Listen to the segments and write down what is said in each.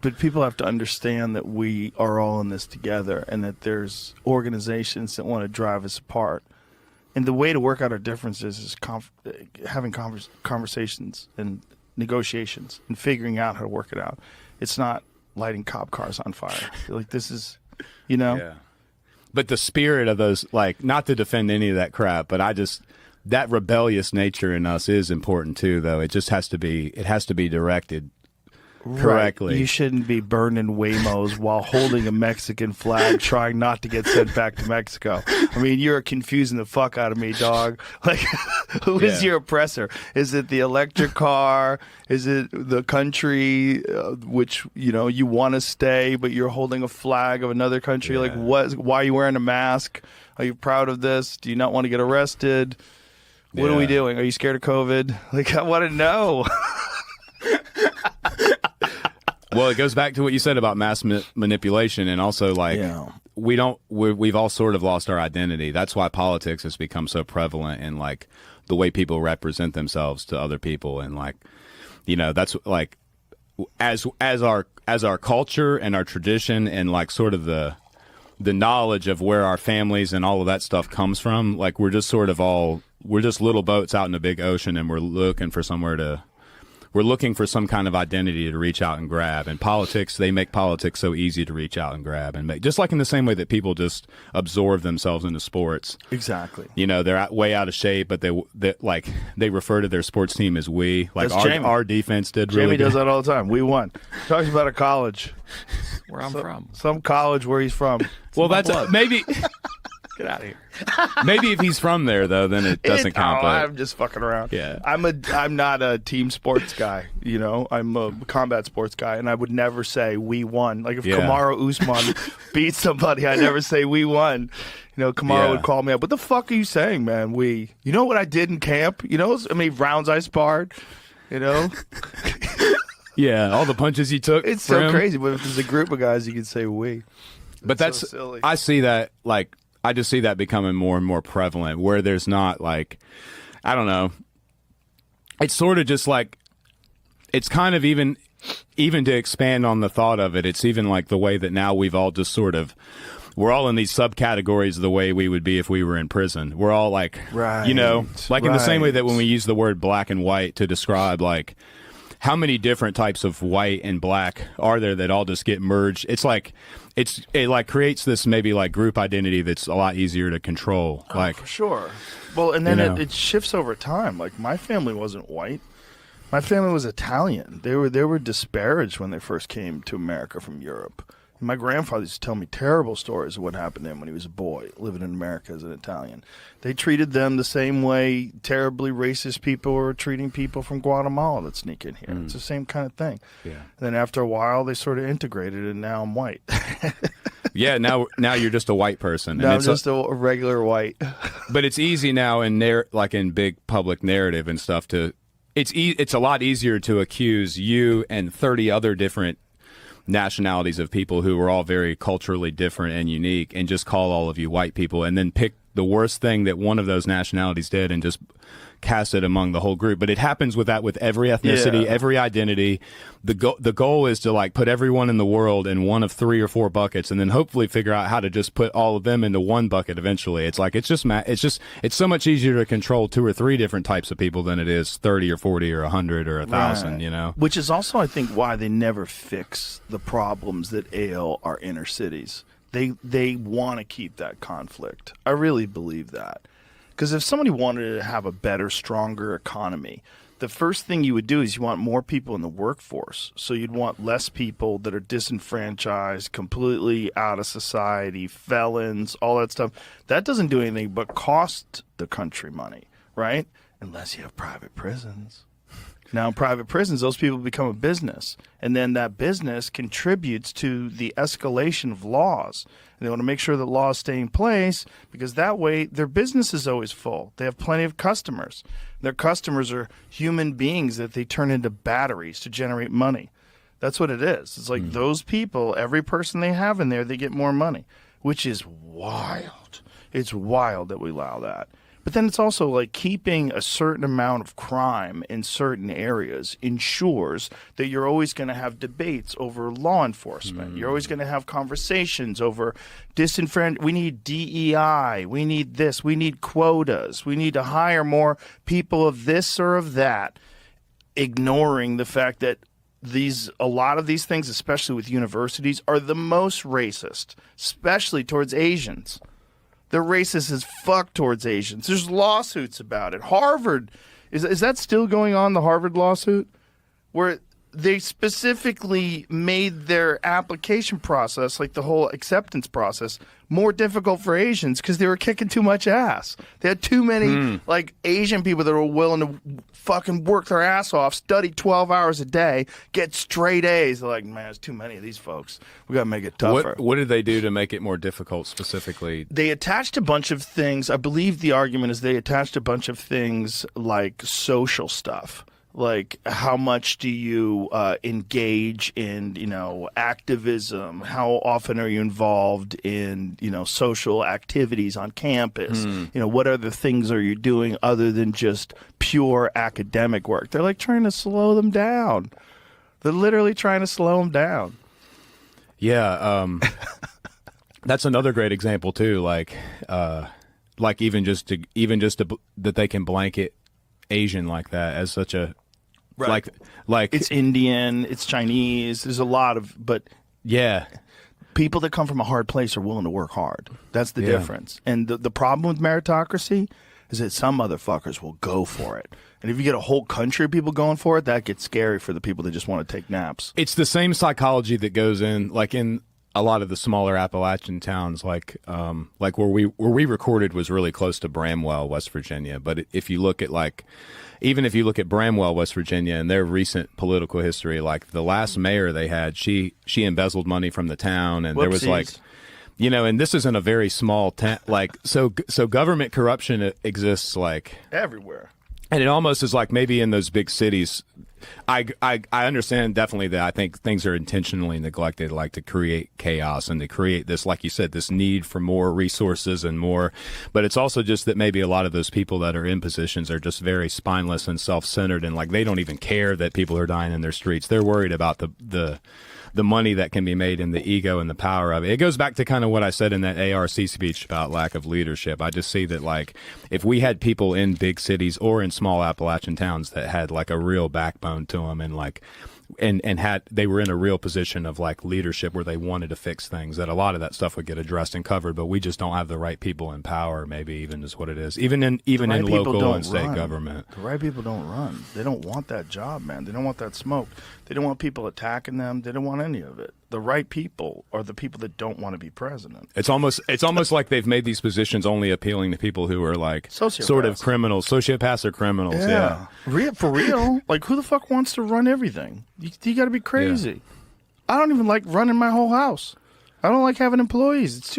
But people have to understand that we are all in this together, and that there's organizations that want to drive us apart. And the way to work out our differences is having conversations and negotiations and figuring out how to work it out. It's not lighting cop cars on fire. Like, this is, Yeah. But the spirit of those, like, not to defend any of that crap, but that rebellious nature in us is important too, though. It just has to be directed correctly. Right. You shouldn't be burning Waymos while holding a Mexican flag, trying not to get sent back to Mexico. I mean, you're confusing the fuck out of me, dog. Like, who is your oppressor? Is it the electric car? Is it the country which, you want to stay, but you're holding a flag of another country? Like, why are you wearing a mask? Are you proud of this? Do you not want to get arrested? What are we doing? Are you scared of COVID? Like, I want to know. Well, it goes back to what you said about mass manipulation, and also, like, we've all sort of lost our identity. That's why politics has become so prevalent in, like, the way people represent themselves to other people, and, like, that's like as our culture and our tradition and, like, sort of the knowledge of where our families and all of that stuff comes from. Like, we're just little boats out in a big ocean, and we're looking for some kind of identity to reach out and grab. And politics, they make politics so easy to reach out and grab and make, just like in the same way that people just absorb themselves into sports. Exactly. They're way out of shape, but they refer to their sports team as we. Like, our defense did really good. Jamie does that all the time. We won. Talks about a college. Where I'm from. Some college where he's from. Well, that's maybe... Get out of here. Maybe if he's from there, though, then it doesn't count. I'm just fucking around. Yeah. I'm not a team sports guy. I'm a combat sports guy, and I would never say we won. Like, if Kamaru Usman beat somebody, I never say we won. Kamaru would call me up. What the fuck are you saying, man? We. You know what I did in camp? How many rounds I sparred? Yeah, all the punches you took. It's so crazy. But if there's a group of guys, you can say we. But that's so silly. I see that, like, I just see that becoming more and more prevalent, where there's not, like, I don't know. It's sort of just like, it's kind of even to expand on the thought of it, it's even like the way that now we've all just sort of, we're all in these subcategories the way we would be if we were in prison. We're all like, like in the same way that when we use the word black and white to describe, like, how many different types of white and black are there that all just get merged? It's like, it like creates this maybe like group identity that's a lot easier to control. Like, for sure. Well, and then it shifts over time. Like, my family wasn't white. My family was Italian. They were disparaged when they first came to America from Europe. And my grandfather used to tell me terrible stories of what happened to him when he was a boy living in America as an Italian. They treated them the same way terribly racist people were treating people from Guatemala that sneak in here. It's the same kind of thing. Yeah. And then after a while, they sort of integrated, and now I'm white. Yeah, now you're just a white person. Now I'm just a regular white. But it's easy now in big public narrative and stuff it's a lot easier to accuse you and 30 other different nationalities of people who are all very culturally different and unique, and just call all of you white people, and then pick the worst thing that one of those nationalities did and just cast it among the whole group. But it happens with every ethnicity, every identity. The goal is to, like, put everyone in the world in one of 3 or 4 buckets, and then hopefully figure out how to just put all of them into one bucket eventually. It's like, it's so much easier to control 2 or 3 different types of people than it is 30 or 40 or 100 or 1,000, Which is also, I think, why they never fix the problems that ail our inner cities. They want to keep that conflict. I really believe that. Because if somebody wanted to have a better, stronger economy, the first thing you would do is you want more people in the workforce. So you'd want less people that are disenfranchised, completely out of society, felons, all that stuff. That doesn't do anything but cost the country money, right? Unless you have private prisons. Now, in private prisons, those people become a business. And then that business contributes to the escalation of laws. And they want to make sure that laws stay in place, because that way their business is always full. They have plenty of customers. Their customers are human beings that they turn into batteries to generate money. That's what it is. It's like those people, every person they have in there, they get more money, which is wild. It's wild that we allow that. But then it's also like keeping a certain amount of crime in certain areas ensures that you're always going to have debates over law enforcement. You're always going to have conversations over we need DEI. We need this. We need quotas. We need to hire more people of this or of that, ignoring the fact that a lot of these things, especially with universities, are the most racist, especially towards Asians. They're racist as fuck towards Asians. There's lawsuits about it. Harvard, is that still going on, the Harvard lawsuit? Where they specifically made their application process, like the whole acceptance process, more difficult for Asians because they were kicking too much ass. They had too many like Asian people that were willing to fucking work their ass off, study 12 hours a day, get straight A's. They're like, man, there's too many of these folks. We got to make it tougher. What did they do to make it more difficult specifically? They attached a bunch of things. I believe the argument is they attached a bunch of things like social stuff. Like, how much do you engage in, activism? How often are you involved in, social activities on campus? What other things are you doing other than just pure academic work? They're like trying to slow them down. They're literally trying to slow them down. Yeah, that's another great example too. Like even just that they can blanket Asian like that as such a right. Like it's Indian, it's Chinese. There's a lot of, but yeah, people that come from a hard place are willing to work hard. That's the difference. And the problem with meritocracy is that some motherfuckers will go for it. And if you get a whole country of people going for it, that gets scary for the people that just want to take naps. It's the same psychology that goes in, like in a lot of the smaller Appalachian towns, like where we recorded was really close to Bramwell, West Virginia. But if you look at even if you look at Bramwell, West Virginia, and their recent political history, like the last mayor they had, she embezzled money from the town, and there was like, and this isn't a very small town, so government corruption exists like everywhere. And it almost is like maybe in those big cities. I understand definitely that I think things are intentionally neglected, like to create chaos and to create this, like you said, this need for more resources and more. But it's also just that maybe a lot of those people that are in positions are just very spineless and self-centered, and like they don't even care that people are dying in their streets. They're worried about the money that can be made and the ego and the power of it. It goes back to kind of what I said in that ARC speech about lack of leadership. I just see that like if we had people in big cities or in small Appalachian towns that had like a real backbone to them and like and had they were in a real position of like leadership where they wanted to fix things, that a lot of that stuff would get addressed and covered. But we just don't have the right people in power, maybe even is what it is. Even in local and state government. The right people don't run. They don't want that job, man. They don't want that smoke. They don't want people attacking them. They don't want any of it. The right people are the people that don't want to be president. It's almost like they've made these positions only appealing to people who are like sort of criminals. Sociopaths are criminals. Yeah. For real. Like, who the fuck wants to run everything? You got to be crazy. Yeah. I don't even like running my whole house. I don't like having employees. It's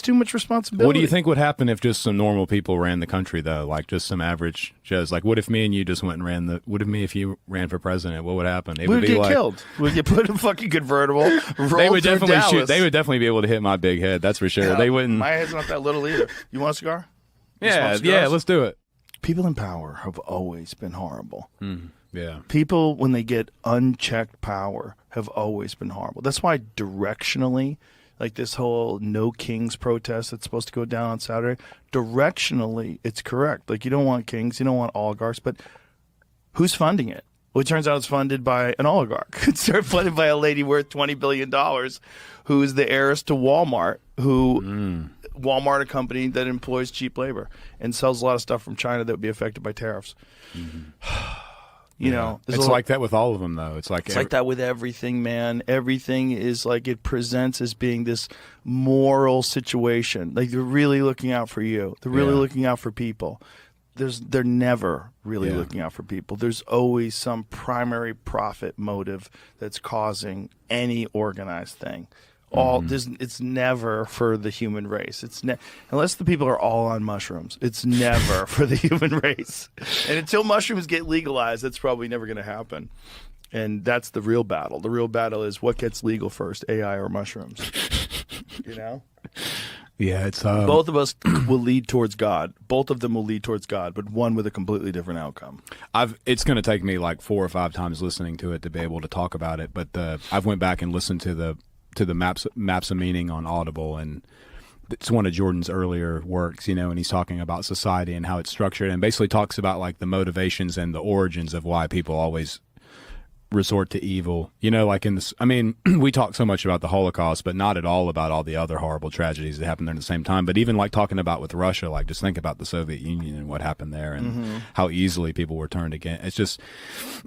too much responsibility. What do you think would happen if just some normal people ran the country, though? Like just some average Joes. Like, what if me and you just went and ran if you ran for president? What would happen? We would get killed. We'd get put in a fucking convertible. They would definitely shoot. They would definitely be able to hit my big head. That's for sure. Yeah, they wouldn't. My head's not that little either. You want a cigar? Yeah, let's do it. People in power have always been horrible. Yeah. People, when they get unchecked power, have always been horrible. That's why directionally, like this whole No Kings protest that's supposed to go down on Saturday, directionally, it's correct. Like, you don't want kings, you don't want oligarchs, but who's funding it? Well, it turns out it's funded by an oligarch. It's funded by a lady worth $20 billion who is the heiress to Walmart, Walmart, a company that employs cheap labor and sells a lot of stuff from China that would be affected by tariffs. You know, it's like that with all of them, though. It's like that with everything, man. Everything is like it presents as being this moral situation. Like, they're really looking out for you. They're really looking out for people. They're never really looking out for people. There's always some primary profit motive that's causing any organized thing. It's never for the human race. Unless the people are all on mushrooms. It's never for the human race. And until mushrooms get legalized, that's probably never going to happen. And that's the real battle. The real battle is what gets legal first, AI or mushrooms. You know? Yeah, it's both of us will lead towards God. Both of them will lead towards God, but one with a completely different outcome. It's going to take me like 4 or 5 times listening to it to be able to talk about it. But I've went back and listened to the maps of meaning on Audible, and it's one of Jordan's earlier works, and he's talking about society and how it's structured, and basically talks about like the motivations and the origins of why people always resort to evil. Like in this, I mean, we talk so much about the Holocaust, but not at all about all the other horrible tragedies that happened there at the same time. But even like talking about with Russia, like just think about the Soviet Union and what happened there, and how easily people were turned against. It's just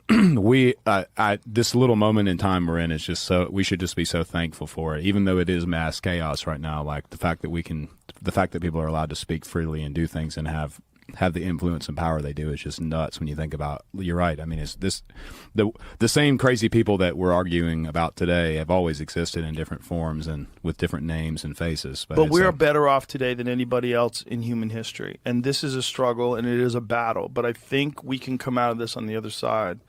this little moment in time we're in is just we should just be so thankful for it, even though it is mass chaos right now. Like the fact that people are allowed to speak freely and do things and have the influence and power they do is just nuts when you think about. You're right. I mean, it's the same crazy people that we're arguing about today have always existed in different forms and with different names and faces. But we're better off today than anybody else in human history, and this is a struggle and it is a battle. But I think we can come out of this on the other side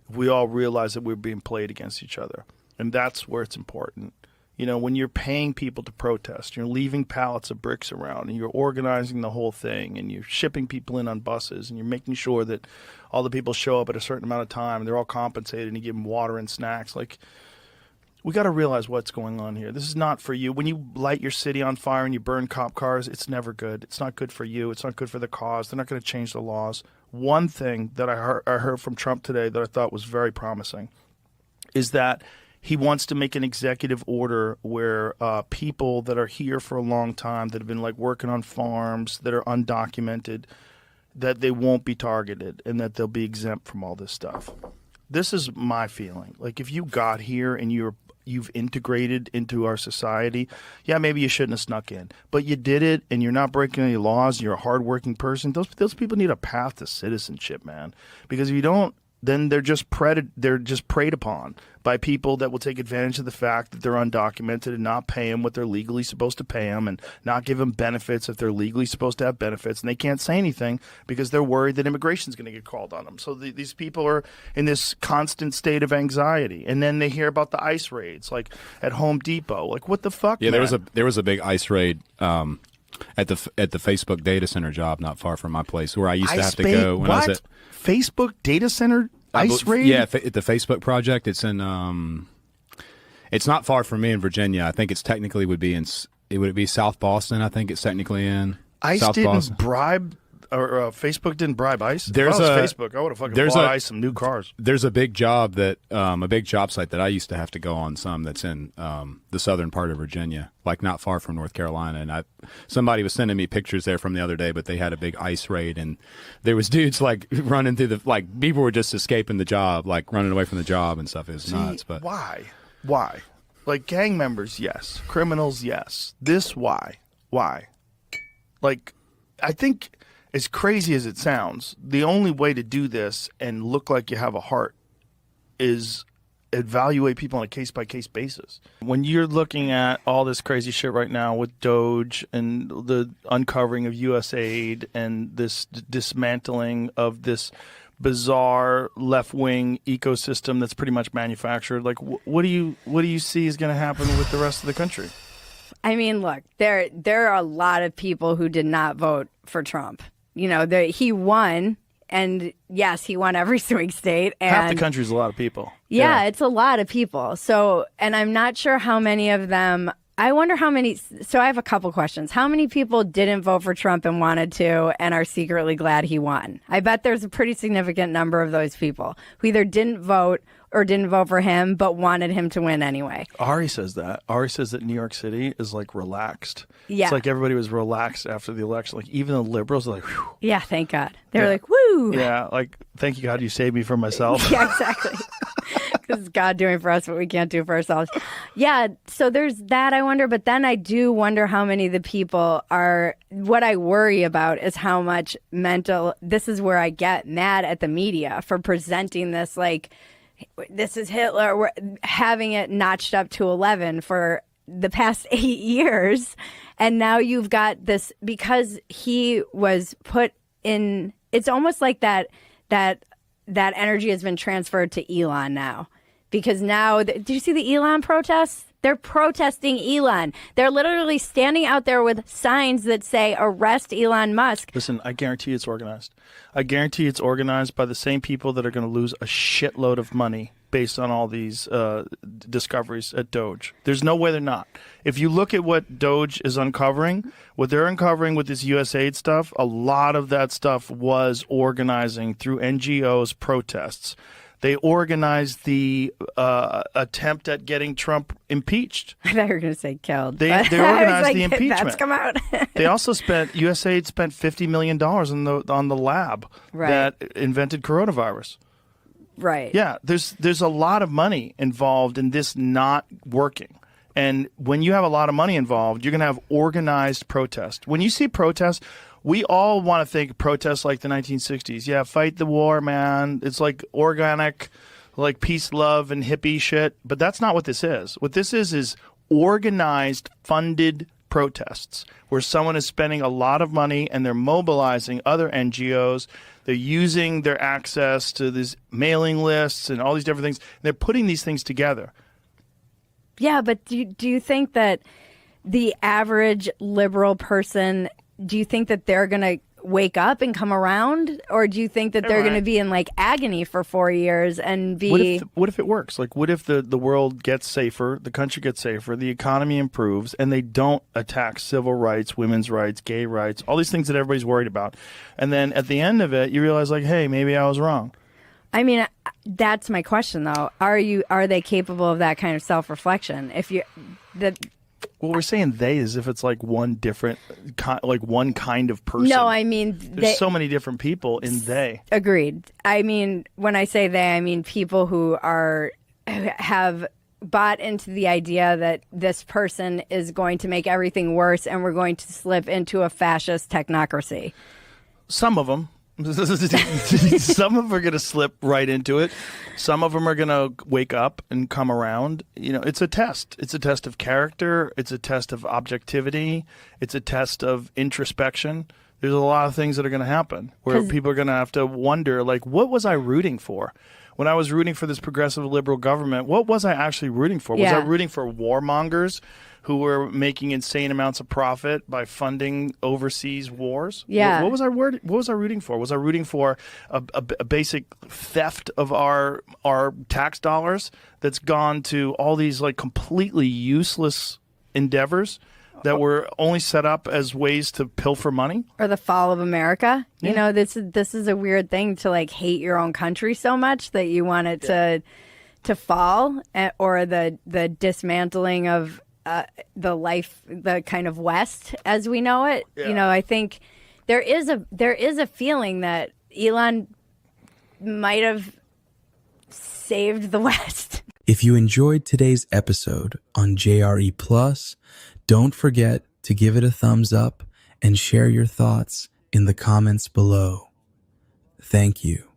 if we all realize that we're being played against each other, and that's where it's important. When you're paying people to protest, you're leaving pallets of bricks around, and you're organizing the whole thing, and you're shipping people in on buses, and you're making sure that all the people show up at a certain amount of time, and they're all compensated, and you give them water and snacks. Like, we got to realize what's going on here. This is not for you. When you light your city on fire and you burn cop cars, it's never good. It's not good for you. It's not good for the cause. They're not going to change the laws. One thing that I heard from Trump today that I thought was very promising is that he wants to make an executive order where people that are here for a long time, that have been like working on farms, that are undocumented, that they won't be targeted and that they'll be exempt from all this stuff. This is my feeling. Like, if you got here and you've integrated into our society, yeah, maybe you shouldn't have snuck in, but you did it and you're not breaking any laws. You're a hardworking person. Those people need a path to citizenship, man. Because if you don't, then they're just preyed upon by people that will take advantage of the fact that they're undocumented and not pay them what they're legally supposed to pay them, and not give them benefits if they're legally supposed to have benefits, and they can't say anything because they're worried that immigration is going to get called on them. So these people are in this constant state of anxiety, and then they hear about the ICE raids, like at Home Depot. Like, what the fuck? Yeah, man? there was a big ICE raid at the Facebook data center job not far from my place, where I used to have to go when I was at Facebook data center ICE raid. Yeah, at the Facebook project. It's in it's not far from me in Virginia. I think it's technically would it be South Boston. I think it's technically in ICE South didn't Boston. bribe. Or Facebook didn't bribe ICE. There's if I was Facebook, I would have fucking bought ICE some new cars. There's a big job a big job site that I used to have to go on that's in the southern part of Virginia, like not far from North Carolina. And somebody was sending me pictures there from the other day, but they had a big ICE raid, and there was dudes like running through people were just escaping the job, like running away from the job and stuff. It was nuts. But why? Like, gang members, yes. Criminals, yes. This, why? Like, I think, as crazy as it sounds, the only way to do this and look like you have a heart is evaluate people on a case-by-case basis. When you're looking at all this crazy shit right now with Doge and the uncovering of USAID and this dismantling of this bizarre left-wing ecosystem that's pretty much manufactured, like, what do you see is going to happen with the rest of the country? I mean, look, there are a lot of people who did not vote for Trump. He won, and yes, he won every swing state. And half the country's a lot of people. Yeah, it's a lot of people. So, and I'm not sure how many of them. I wonder how many. So I have a couple questions. How many people didn't vote for Trump and wanted to and are secretly glad he won? I bet there's a pretty significant number of those people who either didn't vote or didn't vote for him but wanted him to win anyway. Ari says that. Ari says that New York City is like relaxed. Yeah. It's like everybody was relaxed after the election. Like, even the liberals are like, whew. Yeah, thank God. They were like, woo. Yeah, like, thank you, God, you saved me from myself. Yeah, exactly. Because God doing for us what we can't do for ourselves. Yeah, so there's that, I wonder. But then I do wonder how many of the people are, what I worry about is how much this is where I get mad at the media for presenting this like, this is Hitler. We're having it notched up to 11 for the past 8 years. And now you've got this, because he was put in, it's almost like that energy has been transferred to Elon now. Because now, did you see the Elon protests? They're protesting Elon. They're literally standing out there with signs that say, arrest Elon Musk. Listen, I guarantee it's organized. I guarantee it's organized by the same people that are going to lose a shitload of money based on all these discoveries at Doge. There's no way they're not. If you look at what Doge is uncovering, what they're uncovering with this USAID stuff, a lot of that stuff was organizing through NGOs protests. They organized the attempt at getting Trump impeached. I thought you were going to say killed. They organized like, the impeachment. That's come out. They also USAID spent $50 million on the lab that invented coronavirus. Right. Yeah, there's a lot of money involved in this not working. And when you have a lot of money involved, you're going to have organized protest. When you see protests, we all want to think protests like the 1960s. Yeah, fight the war, man. It's like organic, like peace, love, and hippie shit. But that's not what this is. What this is organized, funded protests where someone is spending a lot of money and they're mobilizing other NGOs. They're using their access to these mailing lists and all these different things. They're putting these things together. Yeah, but do you think that the average liberal person, do you think that they're going to wake up and come around? Or do you think that they're going to be in like agony for 4 years and be... What if it works? Like, what if the world gets safer, the country gets safer, the economy improves, and they don't attack civil rights, women's rights, gay rights, all these things that everybody's worried about. And then at the end of it, you realize like, hey, maybe I was wrong. I mean, that's my question though. Are they capable of that kind of self-reflection? Well, we're saying they as if it's like one different, like one kind of person. No, I mean... There's so many different people in they. Agreed. I mean, when I say they, I mean people who have bought into the idea that this person is going to make everything worse and we're going to slip into a fascist technocracy. Some of them. Some of them are going to slip right into it. Some of them are going to wake up and come around. You know, it's a test. It's a test of character. It's a test of objectivity. It's a test of introspection. There's a lot of things that are going to happen where people are going to have to wonder, like, what was I rooting for? When I was rooting for this progressive liberal government, what was I actually rooting for? Was I rooting for warmongers who were making insane amounts of profit by funding overseas wars? Yeah. What was I rooting for? Was I rooting for a basic theft of our tax dollars that's gone to all these like completely useless endeavors that were only set up as ways to pilfer money? Or the fall of America. Yeah. You know, this is a weird thing to like hate your own country so much that you want it to fall, or the dismantling of the kind of West as we know it. Yeah. You know, I think there is a feeling that Elon might have saved the West. If you enjoyed today's episode on JRE Plus, don't forget to give it a thumbs up and share your thoughts in the comments below. Thank you.